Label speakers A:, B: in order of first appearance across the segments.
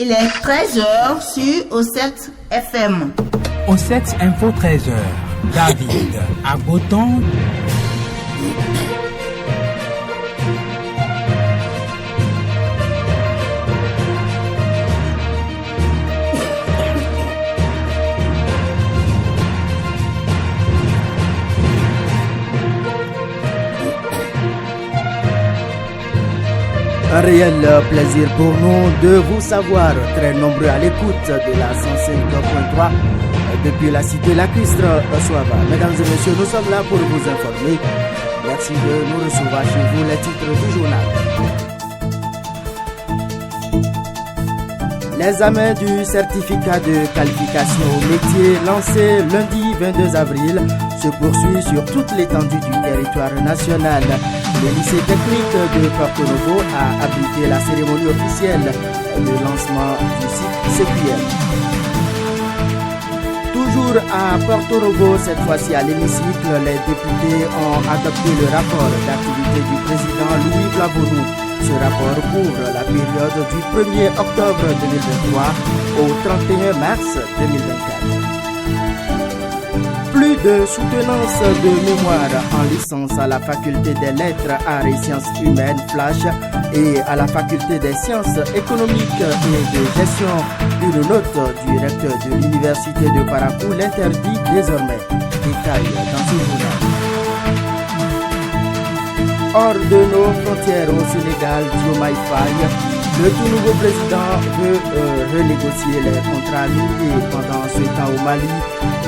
A: Il est 13h sur O7 FM.
B: O7 Info 13h. David Agoton.
C: Un réel plaisir pour nous de vous savoir très nombreux à l'écoute de la 105.3 depuis la cité lacustre Soava. Mesdames et messieurs, nous sommes là pour vous informer. Merci de nous recevoir chez vous les titres du journal. L'examen du certificat de qualification au métier lancé lundi 22 avril se poursuit sur toute l'étendue du territoire national. Le lycée technique de Porto Novo a abrité la cérémonie officielle de lancement du site CQM. Toujours à Porto Novo, cette fois-ci à l'hémicycle, les députés ont adopté le rapport d'activité du président Louis Blavonou. Ce rapport couvre la période du 1er octobre 2023 au 31 mars 2024. Plus de soutenance de mémoire en licence à la faculté des lettres, arts et sciences humaines, Flash, et à la faculté des sciences économiques et de gestion. Une note du recteur de l'université de Parakou l'interdit désormais. Détail dans ce journal. Hors de nos frontières au Sénégal, Diomaye Faye, le tout nouveau président veut renégocier les contrats liés pendant ce temps au Mali.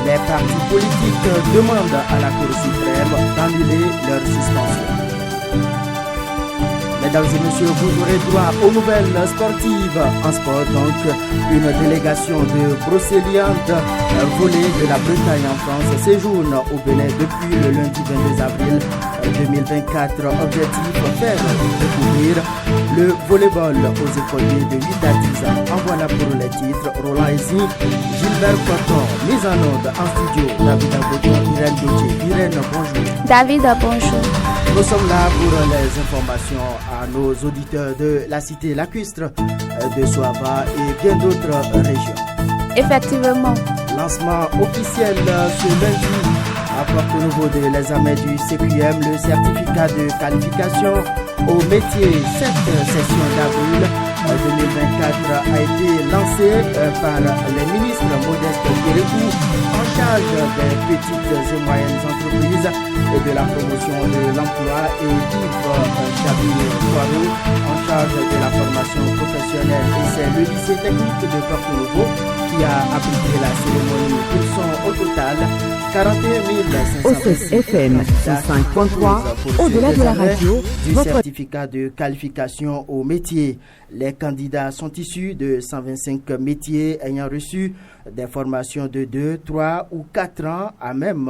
C: Les partis politiques demandent à la Cour suprême d'annuler leur suspension. Mesdames et messieurs, vous aurez droit aux nouvelles sportives. En sport, donc, une délégation de Brocéliande volée de la Bretagne en France séjourne au Bénin depuis le lundi 22 avril 2024. Objectif, faire découvrir le volleyball aux écoliers de 8 à 10 ans. En voilà pour les titres. Roland Ezi, Gilbert Coton, mise en onde en studio. David Agoton, Irène Gauthier. Irène, bonjour.
D: David, bonjour.
C: Nous sommes là pour les informations à nos auditeurs de la cité lacustre de Soava et bien d'autres régions.
D: Effectivement.
C: Lancement officiel ce lundi à Porto Novo de l'examen du CQM, le certificat de qualification au métier. Cette session d'avril 2024 a été lancée par les ministres Modeste Kérékou en charge des petites et moyennes entreprises et de la promotion de l'emploi et Yves Chabier-Poirot en charge de la formation professionnelle. Et c'est le lycée technique de Porto Novo qui a abrité la cérémonie. Ils sont au total 41 500
E: FM 105.3, au-delà de la radio,
C: du certificat de qualification au métier. Les candidats sont issus de 125 métiers ayant reçu des formations de 2, 3 ou 4 ans à même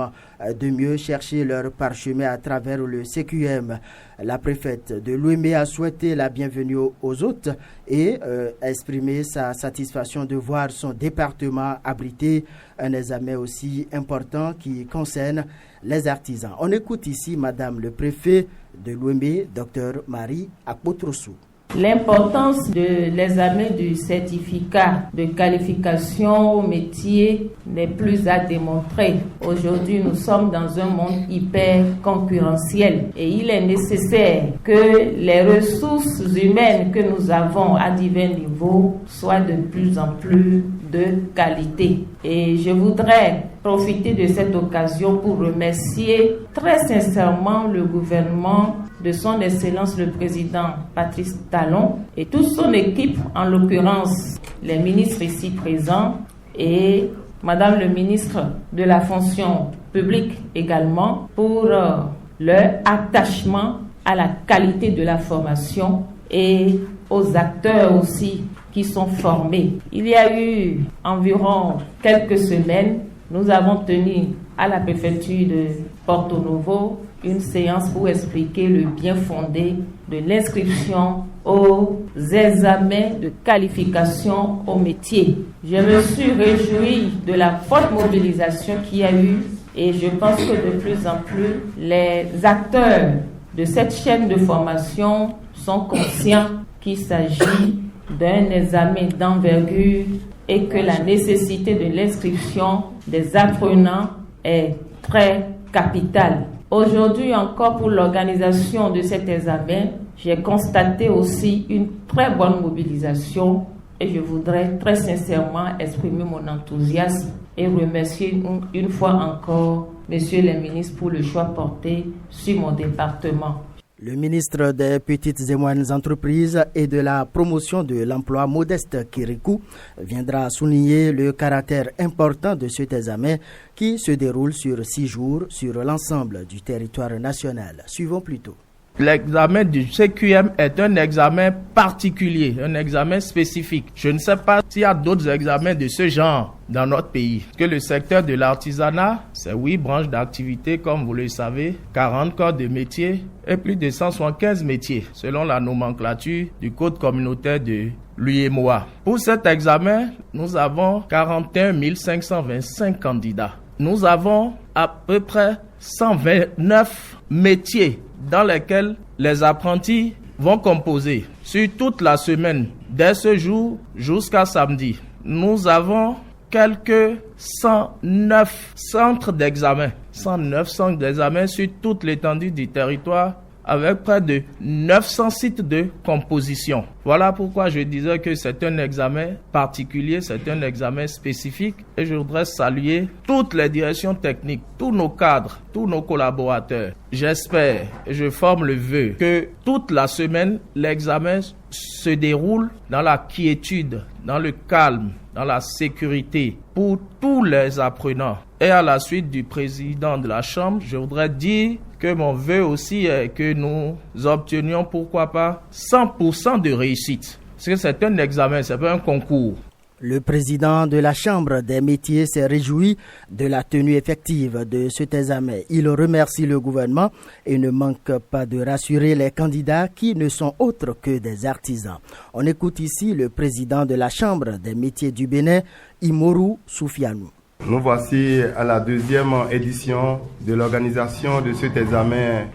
C: de mieux chercher leur parchemin à travers le CQM. La préfète de l'Ouémé a souhaité la bienvenue aux hôtes et exprimé sa satisfaction de voir son département abriter un examen aussi important qui concerne les artisans. On écoute ici Madame le préfet de l'Ouémé, Dr Marie Akpotrossou.
F: L'importance de l'examen du certificat de qualification au métier n'est plus à démontrer. Aujourd'hui, nous sommes dans un monde hyper concurrentiel et il est nécessaire que les ressources humaines que nous avons à divers niveaux soient de plus en plus de qualité. Et je voudrais profiter de cette occasion pour remercier très sincèrement le gouvernement de son Excellence le Président Patrice Talon et toute son équipe, en l'occurrence les ministres ici présents et Madame le ministre de la fonction publique également pour leur attachement à la qualité de la formation et aux acteurs aussi qui sont formés. Il y a eu environ quelques semaines, nous avons tenu à la préfecture de Porto Novo une séance pour expliquer le bien fondé de l'inscription aux examens de qualification au métier. Je me suis réjouie de la forte mobilisation qu'il y a eu et je pense que de plus en plus les acteurs de cette chaîne de formation sont conscients qu'il s'agit d'un examen d'envergure et que la nécessité de l'inscription des apprenants est très capitale. Aujourd'hui encore, pour l'organisation de cet examen, j'ai constaté aussi une très bonne mobilisation et je voudrais très sincèrement exprimer mon enthousiasme et remercier une fois encore Monsieur le ministre pour le choix porté sur mon département.
C: Le ministre des Petites et Moyennes Entreprises et de la Promotion de l'Emploi, Modeste Kirikou, viendra souligner le caractère important de cet examen qui se déroule sur 6 jours sur l'ensemble du territoire national. Suivons plutôt.
G: L'examen du CQM est un examen particulier, un examen spécifique. Je ne sais pas s'il y a d'autres examens de ce genre dans notre pays. Que le secteur de l'artisanat, c'est 8 branches d'activité, comme vous le savez, 40 corps de métiers et plus de 175 métiers, selon la nomenclature du Code communautaire de l'UEMOA. Pour cet examen, nous avons 41 525 candidats. Nous avons à peu près 129 métiers dans lesquels les apprentis vont composer sur toute la semaine, dès ce jour jusqu'à samedi. Nous avons quelques 109 centres d'examen, 109 centres d'examen sur toute l'étendue du territoire, avec près de 900 sites de composition. Voilà pourquoi je disais que c'est un examen particulier, c'est un examen spécifique et je voudrais saluer toutes les directions techniques, tous nos cadres, tous nos collaborateurs. J'espère et je forme le vœu que toute la semaine, l'examen se déroule dans la quiétude, dans le calme, dans la sécurité pour tous les apprenants. Et à la suite du président de la Chambre, je voudrais dire que mon vœu aussi est que nous obtenions, pourquoi pas, 100% de réussite. Parce que c'est un examen, c'est pas un concours.
C: Le président de la Chambre des métiers s'est réjoui de la tenue effective de cet examen. Il remercie le gouvernement et ne manque pas de rassurer les candidats qui ne sont autres que des artisans. On écoute ici le président de la Chambre des métiers du Bénin, Imoru Soufianou.
H: Nous voici à la 2e édition de l'organisation de cet examen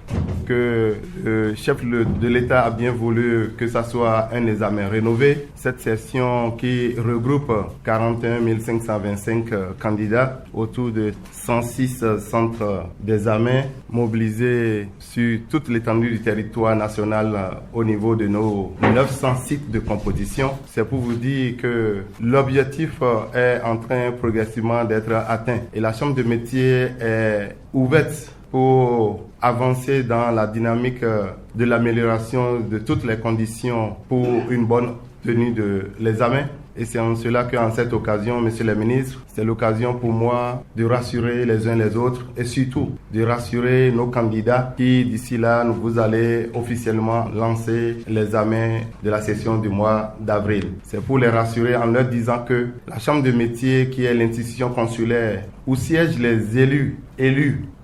H: que le chef de l'État a bien voulu que ça soit un examen rénové. Cette session qui regroupe 41 525 candidats autour de 106 centres d'examen mobilisés sur toute l'étendue du territoire national au niveau de nos 900 sites de composition. C'est pour vous dire que l'objectif est en train progressivement d'être atteint et la Chambre de métiers est ouverte pour avancer dans la dynamique de l'amélioration de toutes les conditions pour une bonne tenue de l'examen. Et c'est en cela qu'en cette occasion, Monsieur le ministre, c'est l'occasion pour moi de rassurer les uns les autres et surtout de rassurer nos candidats qui d'ici là, vous allez officiellement lancer l'examen de la session du mois d'avril. C'est pour les rassurer en leur disant que la Chambre de métiers, qui est l'institution consulaire où siègent les élus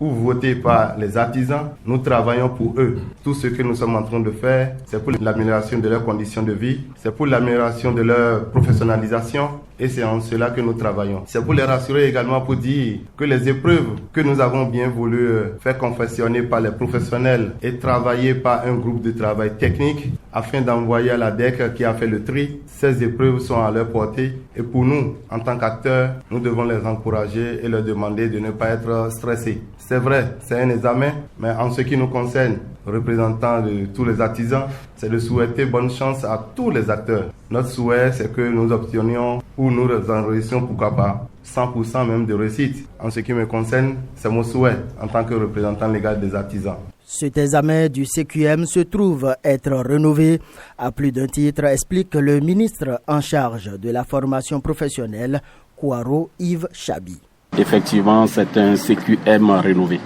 H: ou votés par les artisans, nous travaillons pour eux. Tout ce que nous sommes en train de faire, c'est pour l'amélioration de leurs conditions de vie, c'est pour l'amélioration de leur professionnalisation et c'est en cela que nous travaillons. C'est pour les rassurer également pour dire que les épreuves que nous avons bien voulu faire confectionner par les professionnels et travailler par un groupe de travail technique afin d'envoyer à la DEC qui a fait le tri, ces épreuves sont à leur portée et pour nous, en tant qu'acteurs, nous devons les encourager et leur demander de ne pas être stressés. C'est vrai, c'est un examen, mais en ce qui nous concerne, représentants de tous les artisans, c'est de souhaiter bonne chance à tous les acteurs. Notre souhait, c'est que nous obtenions ou nous enregistrions, pourquoi pas, 100% même de réussite. En ce qui me concerne, c'est mon souhait en tant que représentant légal des artisans.
C: Cet examen du CQM se trouve être rénové à plus d'un titre, explique le ministre en charge de la formation professionnelle, Kouaro Yves Chabi.
I: Effectivement, c'est un CQM rénové.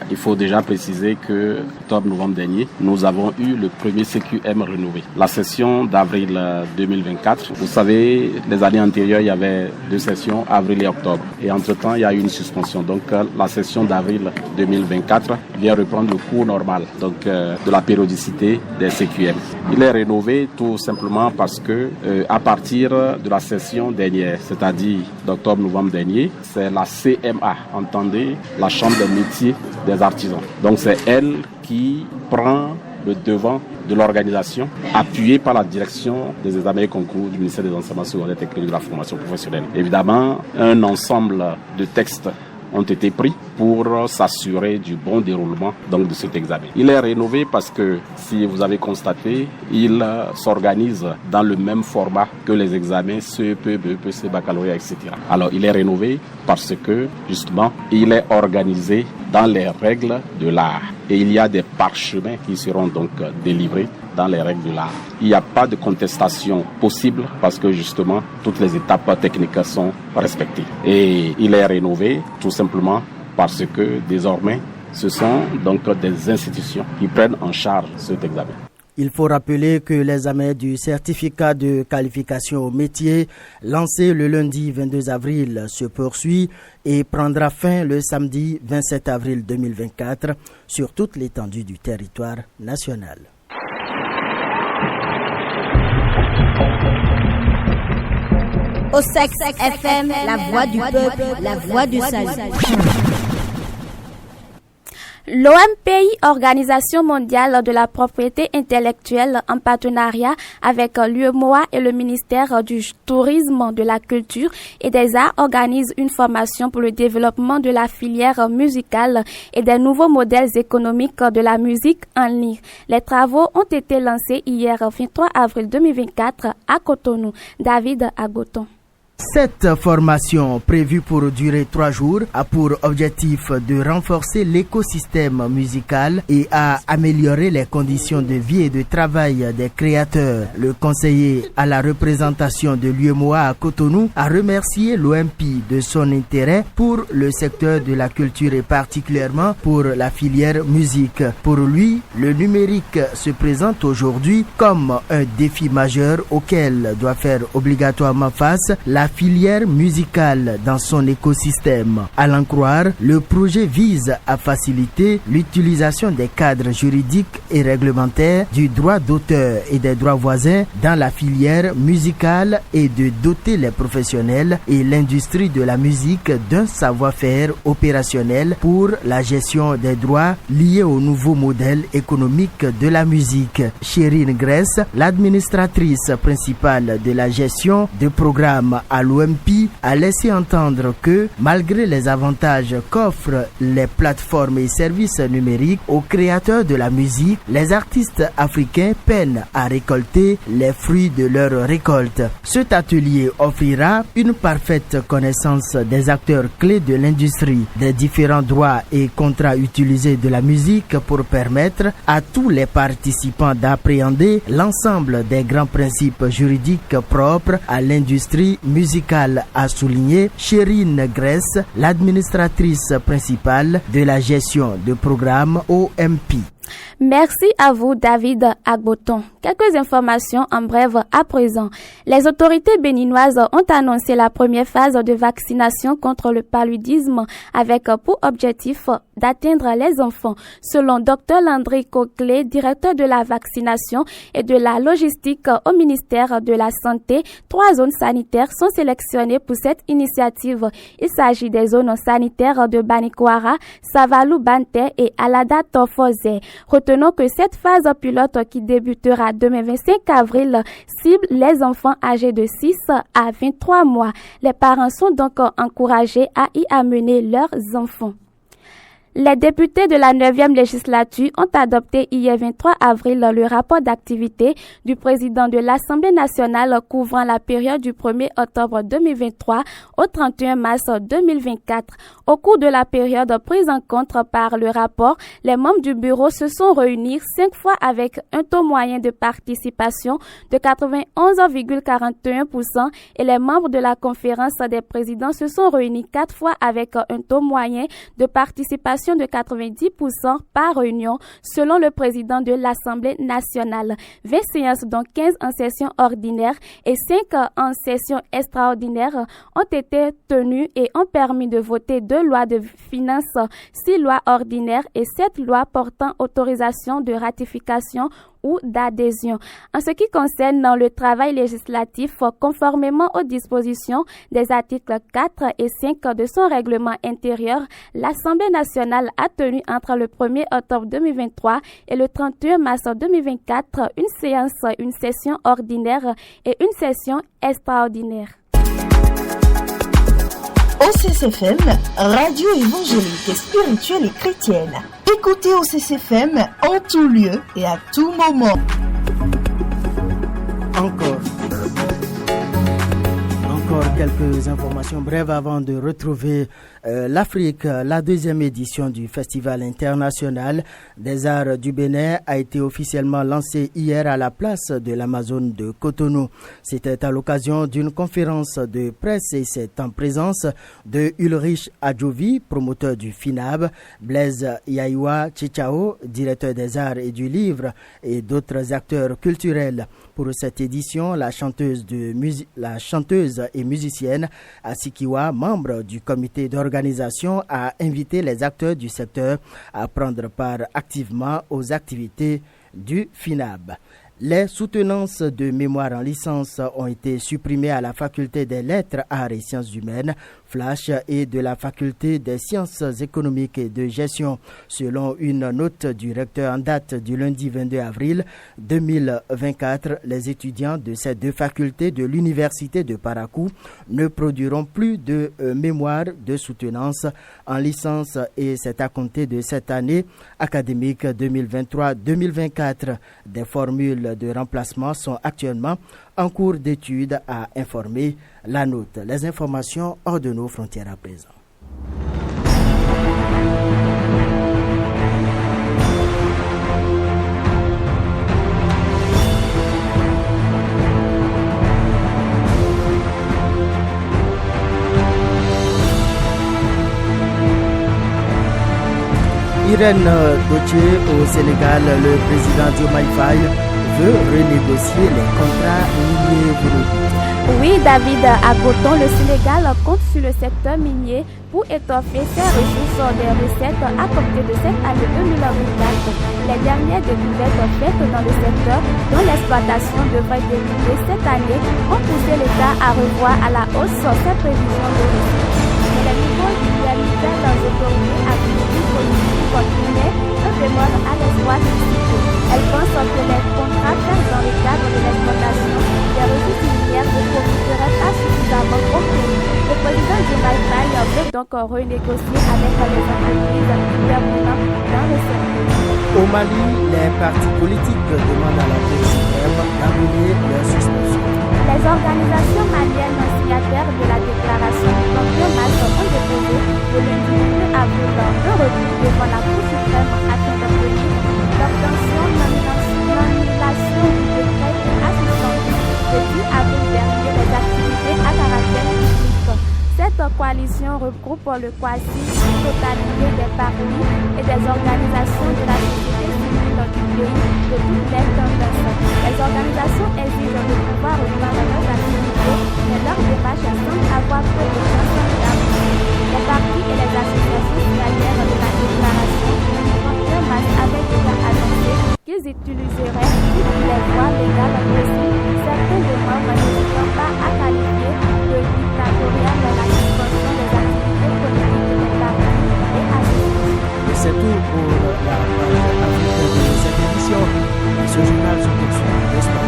I: Il faut déjà préciser que octobre-novembre dernier, nous avons eu le premier CQM rénové. La session d'avril 2024, vous savez, les années antérieures, il y avait 2 sessions, avril et octobre. Et entre-temps, il y a eu une suspension. Donc, la session d'avril 2024 vient reprendre le cours normal, donc de la périodicité des CQM. Il est rénové tout simplement parce que à partir de la session dernière, c'est-à-dire d'octobre-novembre dernier, c'est la CMA, entendez, la Chambre des métiers des artisans. Donc c'est elle qui prend le devant de l'organisation, appuyée par la direction des examens et concours du ministère des Enseignements secondaires techniques et de la formation professionnelle. Évidemment, un ensemble de textes ont été pris pour s'assurer du bon déroulement donc de cet examen. Il est rénové parce que, si vous avez constaté, il s'organise dans le même format que les examens CEP, BEPC, baccalauréat, etc. Alors, il est rénové parce que, justement, il est organisé dans les règles de l'art. Et il y a des parchemins qui seront donc délivrés dans les règles de l'art. Il n'y a pas de contestation possible parce que justement toutes les étapes techniques sont respectées. Et il est rénové tout simplement parce que désormais ce sont donc des institutions qui prennent en charge cet examen.
C: Il faut rappeler que l'examen du certificat de qualification au métier, lancé le lundi 22 avril, se poursuit et prendra fin le samedi 27 avril 2024 sur toute l'étendue du territoire national.
E: OSEC FM, la voix du peuple, la voix du salut.
D: L'OMPI, Organisation mondiale de la propriété intellectuelle, en partenariat avec l'UEMOA et le ministère du Tourisme, de la Culture et des Arts, organise une formation pour le développement de la filière musicale et des nouveaux modèles économiques de la musique en ligne. Les travaux ont été lancés hier 23 avril 2024 à Cotonou. David Agoton.
C: Cette formation, prévue pour durer 3 jours, a pour objectif de renforcer l'écosystème musical et à améliorer les conditions de vie et de travail des créateurs. Le conseiller à la représentation de l'UEMOA à Cotonou a remercié l'OMPI de son intérêt pour le secteur de la culture et particulièrement pour la filière musique. Pour lui, le numérique se présente aujourd'hui comme un défi majeur auquel doit faire obligatoirement face la filière musicale dans son écosystème. À l'en croire, le projet vise à faciliter l'utilisation des cadres juridiques et réglementaires du droit d'auteur et des droits voisins dans la filière musicale et de doter les professionnels et l'industrie de la musique d'un savoir-faire opérationnel pour la gestion des droits liés au nouveau modèle économique de la musique. Chérine Grèce, l'administratrice principale de la gestion de programme à l'OMPI, a laissé entendre que, malgré les avantages qu'offrent les plateformes et services numériques aux créateurs de la musique, les artistes africains peinent à récolter les fruits de leur récolte. Cet atelier offrira une parfaite connaissance des acteurs clés de l'industrie, des différents droits et contrats utilisés de la musique pour permettre à tous les participants d'appréhender l'ensemble des grands principes juridiques propres à l'industrie musicale, a souligné Chérine Grèce, l'administratrice principale de la gestion de programme OMPI.
D: Merci à vous, David Agboton. Quelques informations en bref à présent. Les autorités béninoises ont annoncé la première phase de vaccination contre le paludisme avec pour objectif d'atteindre les enfants. Selon Dr Landry Coquelet, directeur de la vaccination et de la logistique au ministère de la Santé, 3 zones sanitaires sont sélectionnées pour cette initiative. Il s'agit des zones sanitaires de Banikwara, Savalou Bante et Alada Tofozé. Retenons que cette phase pilote qui débutera demain 25 avril cible les enfants âgés de 6 à 23 mois. Les parents sont donc encouragés à y amener leurs enfants. Les députés de la 9e législature ont adopté hier 23 avril le rapport d'activité du président de l'Assemblée nationale couvrant la période du 1er octobre 2023 au 31 mars 2024. Au cours de la période prise en compte par le rapport, les membres du bureau se sont réunis 5 fois avec un taux moyen de participation de 91,41% et les membres de la conférence des présidents se sont réunis 4 fois avec un taux moyen de participation de 90% par réunion, selon le président de l'Assemblée nationale. 20 séances, dont 15 en session ordinaire et 5 en session extraordinaire, ont été tenues et ont permis de voter 2 lois de finances, 6 lois ordinaires et 7 lois portant autorisation de ratification ou d'adhésion. En ce qui concerne le travail législatif, conformément aux dispositions des articles 4 et 5 de son règlement intérieur, l'Assemblée nationale a tenu entre le 1er octobre 2023 et le 31 mars 2024 une session ordinaire et une session extraordinaire.
A: OCCFM, radio évangélique, spirituelle et chrétienne. Écoutez OCCFM en tout lieu et à tout moment.
C: Encore quelques informations brèves avant de retrouver l'Afrique. La deuxième édition du Festival international des arts du Bénin a été officiellement lancée hier à la place de l'Amazone de Cotonou. C'était à l'occasion d'une conférence de presse et c'est en présence de Ulrich Adjovi, promoteur du FINAB, Blaise Yaïwa Chichao, directeur des arts et du livre et d'autres acteurs culturels. Pour cette édition, la chanteuse et musicienne Asikiwa, membre du comité d'organisation, a invité les acteurs du secteur à prendre part activement aux activités du FINAB. Les soutenances de mémoire en licence ont été supprimées à la faculté des lettres, arts et sciences humaines, Flash, et de la faculté des sciences économiques et de gestion. Selon une note du recteur en date du lundi 22 avril 2024, les étudiants de ces deux facultés de l'université de Parakou ne produiront plus de mémoire de soutenance en licence et c'est à compter de cette année académique 2023-2024. Des formules de remplacement sont actuellement en cours d'étude, a informé la note. Les informations hors de nos frontières à présent. Irène Gauthier au Sénégal, le président Diomaye Faye veut renégocier les contrats miniers Burundi.
D: Oui, David Agoton, le Sénégal compte sur le secteur minier pour étoffer ses ressources des recettes à compter de cette année 2024. Les dernières découvertes faites dans le secteur, dont l'exploitation devrait débuter cette année, ont poussé l'État à revoir à la hausse ses prévisions de recettes. Mais les niveaux d'idéalité dans les autorités administratives politiques continuent un bémol à l'espoir suscité. Elles pensent que les contrats faits dans le cadre de l'exploitation des ressources minières ne profiteraient pas suffisamment au pays. Le président Diomaye Faye veut donc renégocier avec les entreprises intervenant dans le secteur.
C: Au Mali, les partis politiques demandent à la Cour suprême d'annuler leur suspension.
D: Les organisations maliennes signataires de la déclaration du 31 mars ont déposé le lundi 2 avril un recours devant la Cour suprême afin d'obtenir l'obtention d'annulation du décret assistant le 10 avril dernier les activités à caractère public. Cette coalition regroupe le quasi-totalité des partis et des organisations de la société civile du pays de toutes les tendances. Les organisations exigent de pouvoir reprendre leurs activités, mais leur démarche semble avoir peu de chance d'aboutir. Les partis et les associations signataires de la déclaration du 31 mars avaient déjà annoncé qu'ils utiliseraient toutes les voies légales possibles. Certains des membres n'hésitant pas à qualifier de dictatorial la suspension des activités politiques des partis et associations.
C: C'est tout pour la page africaine de cette édition. Ce journal se poursuit de sport.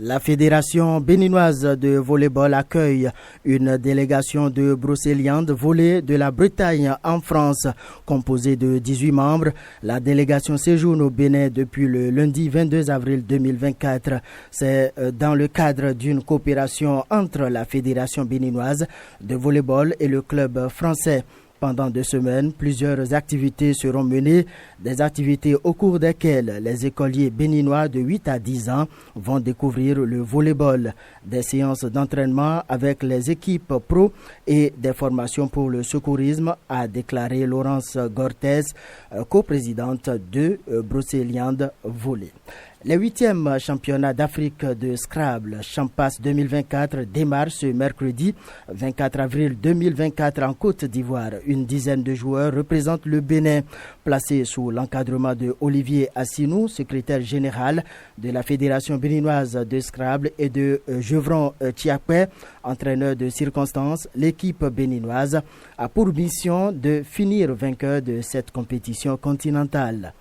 C: La Fédération béninoise de volleyball accueille une délégation de Brocéliande volley de la Bretagne en France, composée de 18 membres. La délégation séjourne au Bénin depuis le lundi 22 avril 2024. C'est dans le cadre d'une coopération entre la Fédération béninoise de volleyball et le club français. Pendant 2 semaines, plusieurs activités seront menées, des activités au cours desquelles les écoliers béninois de 8 à 10 ans vont découvrir le volleyball, des séances d'entraînement avec les équipes pro et des formations pour le secourisme, a déclaré Laurence Gortez, coprésidente de Brocéliande Volley. Les 8e championnats d'Afrique de Scrabble Champas 2024 démarrent ce mercredi 24 avril 2024 en Côte d'Ivoire. Une dizaine de joueurs représentent le Bénin, placés sous l'encadrement de Olivier Assinou, secrétaire général de la Fédération béninoise de Scrabble, et de Jevron Tiakwe, entraîneur de circonstance. L'équipe béninoise a pour mission de finir vainqueur de cette compétition continentale.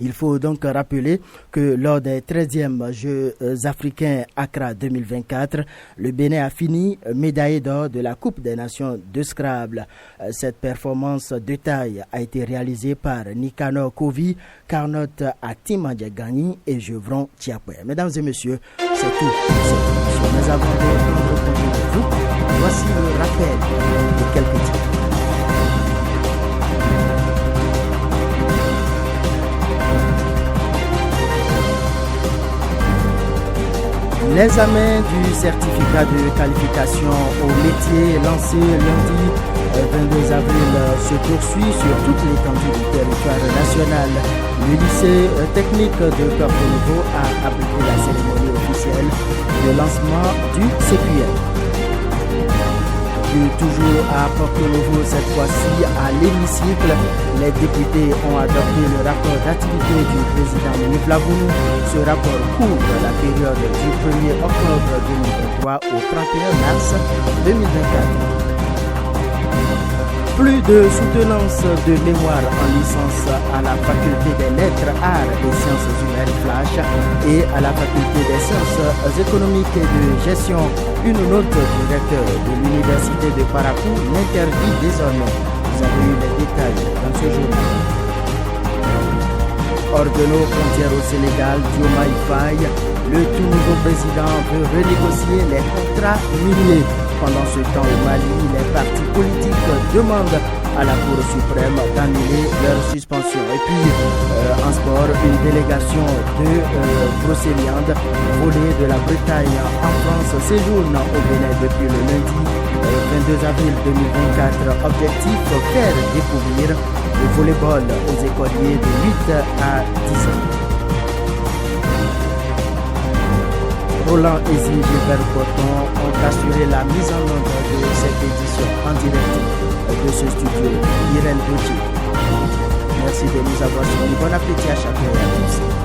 C: Il faut donc rappeler que lors des 13e Jeux africains Accra 2024, le Bénin a fini médaillé d'or de la Coupe des Nations de Scrabble. Cette performance de taille a été réalisée par Nicanor Kovi, Carnot Atimandjagani et Jevron Tiakwe. Mesdames et messieurs, c'est tout. Mais avant de prendre congé de vous, voici le rappel de quelques titres. L'examen du certificat de qualification au métier lancé lundi 22 avril se poursuit sur toute l'étendue du territoire national. Le lycée technique de Porto Novo a abrité la cérémonie officielle de lancement du CQM. Toujours à Porto Novo, cette fois-ci à l'hémicycle, les députés ont adopté le rapport d'activité du président Denis Flavonou. Ce rapport couvre la période du 1er octobre 2023 au 31 mars 2024. Plus de soutenance de mémoire en licence à la faculté des lettres, arts et sciences humaines Flash et à la faculté des sciences économiques et de gestion. Une note du recteur de l'université de Parakou l'interdit désormais. Vous avez eu les détails dans ce journal. Hors de nos frontières au Sénégal, Diomaye Faye, le tout nouveau président veut renégocier les contrats miniers. Pendant ce temps au Mali, les partis politiques demandent à la Cour suprême d'annuler leur suspension. Et puis, en sport, une délégation de Brocéliande volée de la Bretagne en France séjourne au Bénin depuis le lundi 22 avril 2024. Objectif, faire découvrir le volleyball aux écoliers de 8 à 10 ans. Roland Ezi et Gilbert Coton ont assuré la mise en œuvre de cette édition en direct de ce studio. Irène Gauthier. Merci de nous avoir suivis. Bon appétit à chacun et à tous.